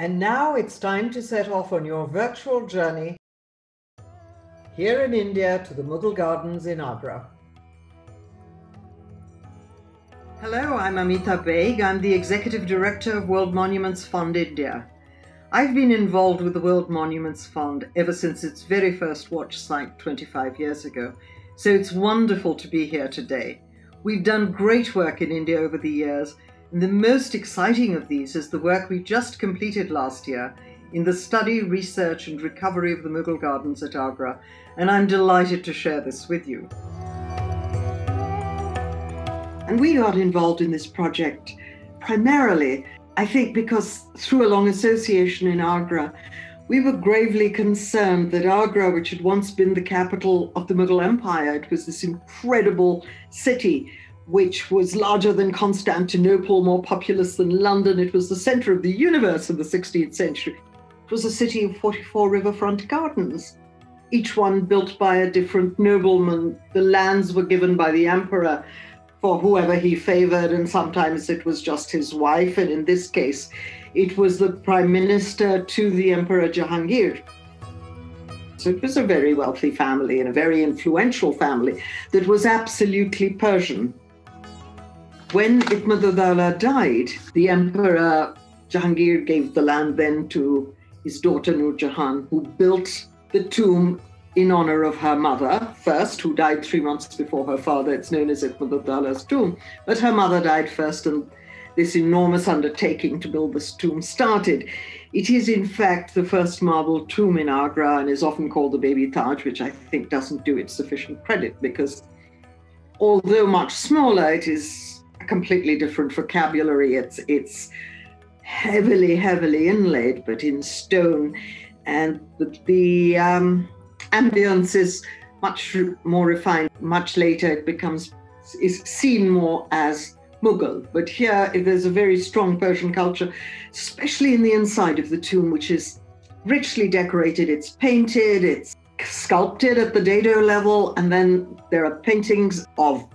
And now it's time to set off on your virtual journey here in India to the Mughal gardens in Agra. Hello, I'm Amita Baig. I'm the Executive Director of World Monuments Fund India. I've been involved with the World Monuments Fund ever since its very first watch site 25 years ago, so it's wonderful to be here today. We've done great work in India over the years, and the most exciting of these is the work we just completed last year in the study, research and recovery of the Mughal gardens at Agra, and I'm delighted to share this with you. And we got involved in this project primarily, I think, because through a long association in Agra, we were gravely concerned that Agra, which had once been the capital of the Mughal Empire, it was this incredible city which was larger than Constantinople, more populous than London. It was the center of the universe in the 16th century. It was a city of 44 riverfront gardens, each one built by a different nobleman. The lands were given by the emperor for whoever he favored, and sometimes it was just his wife, and in this case, it was the prime minister to the Emperor Jahangir. So it was a very wealthy family and a very influential family that was absolutely Persian. When Itmad-ud-Dawla died, the Emperor Jahangir gave the land then to his daughter Nur Jahan, who built the tomb in honor of her mother first, who died 3 months before her father. It's known as Itmad-ud-Dawla's tomb. But her mother died first, and this enormous undertaking to build this tomb started. It is, in fact, the first marble tomb in Agra and is often called the Baby Taj, which I think doesn't do it sufficient credit because although much smaller, it is a completely different vocabulary. It's heavily inlaid, but in stone. And the ambience is much more refined. Much later, it is seen more as Mughal. But here, there's a very strong Persian culture, especially in the inside of the tomb, which is richly decorated. It's painted, it's sculpted at the dado level, and then there are paintings of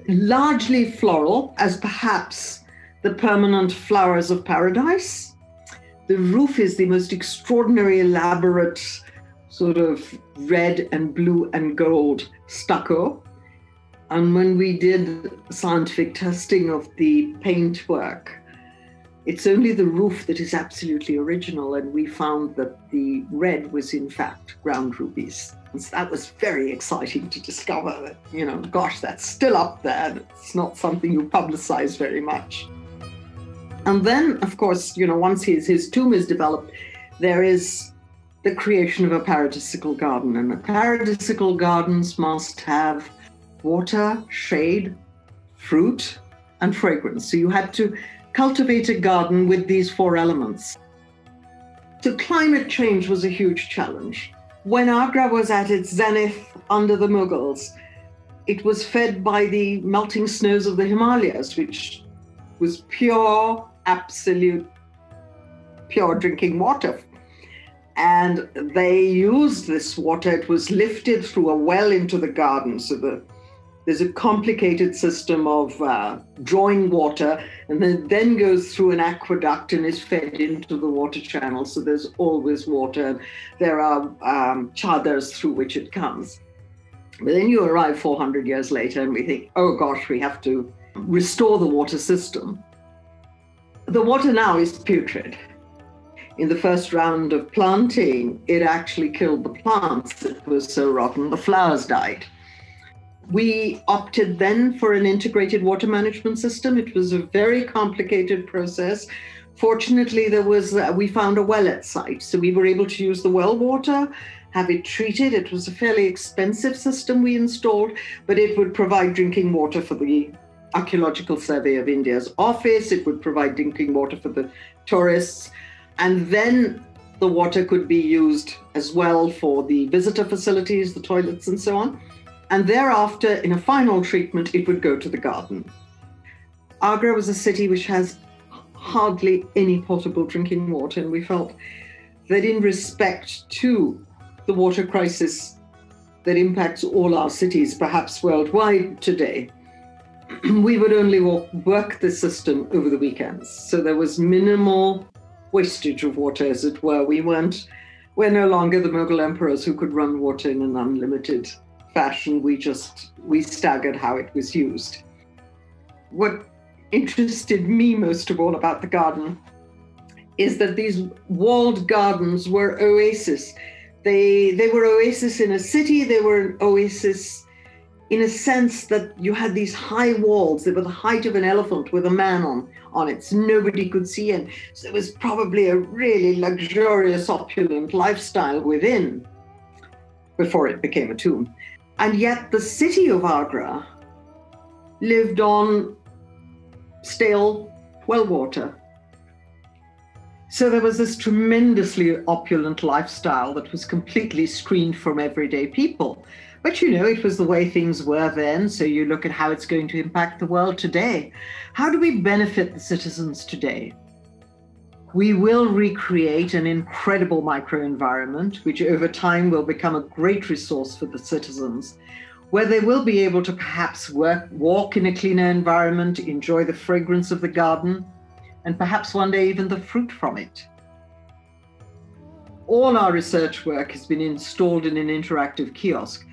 largely floral, as perhaps the permanent flowers of paradise. The roof is the most extraordinary, elaborate, sort of red and blue and gold stucco. And when we did scientific testing of the paintwork, it's only the roof that is absolutely original, and we found that the red was in fact ground rubies. And so that was very exciting to discover that, gosh, that's still up there. It's not something you publicize very much. And then, of course, once his tomb is developed, there is the creation of a paradisical garden. And the paradisical gardens must have water, shade, fruit, and fragrance. So you had to cultivate a garden with these 4 elements. So climate change was a huge challenge. When Agra was at its zenith under the Mughals, it was fed by the melting snows of the Himalayas, which was pure, absolute, pure drinking water. And they used this water. It was lifted through a well into the garden. So there's a complicated system of drawing water, and then goes through an aqueduct and is fed into the water channel. So there's always water. There are chadars through which it comes. But then you arrive 400 years later and we think, oh gosh, we have to restore the water system. The water now is putrid. In the first round of planting, it actually killed the plants. It was so rotten, the flowers died. We opted then for an integrated water management system. It was a very complicated process. Fortunately, we found a well at site, so we were able to use the well water, have it treated. It was a fairly expensive system we installed, but it would provide drinking water for the Archaeological Survey of India's office. It would provide drinking water for the tourists. And then the water could be used as well for the visitor facilities, the toilets, and so on. And thereafter, in a final treatment, it would go to the garden. Agra was a city which has hardly any potable drinking water, and we felt that in respect to the water crisis that impacts all our cities, perhaps worldwide today, we would only work the system over the weekends. So there was minimal wastage of water, as it were. We're no longer the Mughal emperors who could run water in an unlimited fashion. We staggered how it was used. What interested me most of all about the garden is that these walled gardens were oases. They were oasis in a city. They were an oasis in a sense that you had these high walls. They were the height of an elephant with a man on it, so nobody could see in. So it was probably a really luxurious, opulent lifestyle within before it became a tomb. And yet the city of Agra lived on stale well water. So there was this tremendously opulent lifestyle that was completely screened from everyday people. But it was the way things were then, so you look at how it's going to impact the world today. How do we benefit the citizens today? We will recreate an incredible microenvironment, which over time will become a great resource for the citizens, where they will be able to perhaps walk in a cleaner environment, enjoy the fragrance of the garden, and perhaps one day even the fruit from it. All our research work has been installed in an interactive kiosk.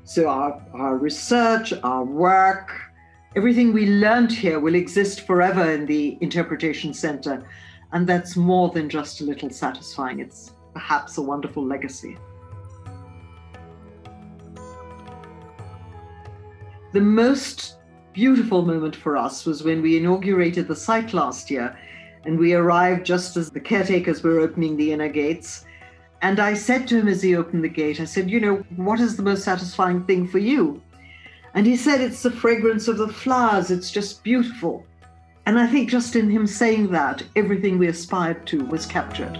So our research, our work, everything we learned here will exist forever in the Interpretation Center. And that's more than just a little satisfying. It's perhaps a wonderful legacy. The most beautiful moment for us was when we inaugurated the site last year, and we arrived just as the caretakers were opening the inner gates. And I said to him as he opened the gate, I said, what is the most satisfying thing for you? And he said, it's the fragrance of the flowers. It's just beautiful. And I think just in him saying that, everything we aspired to was captured.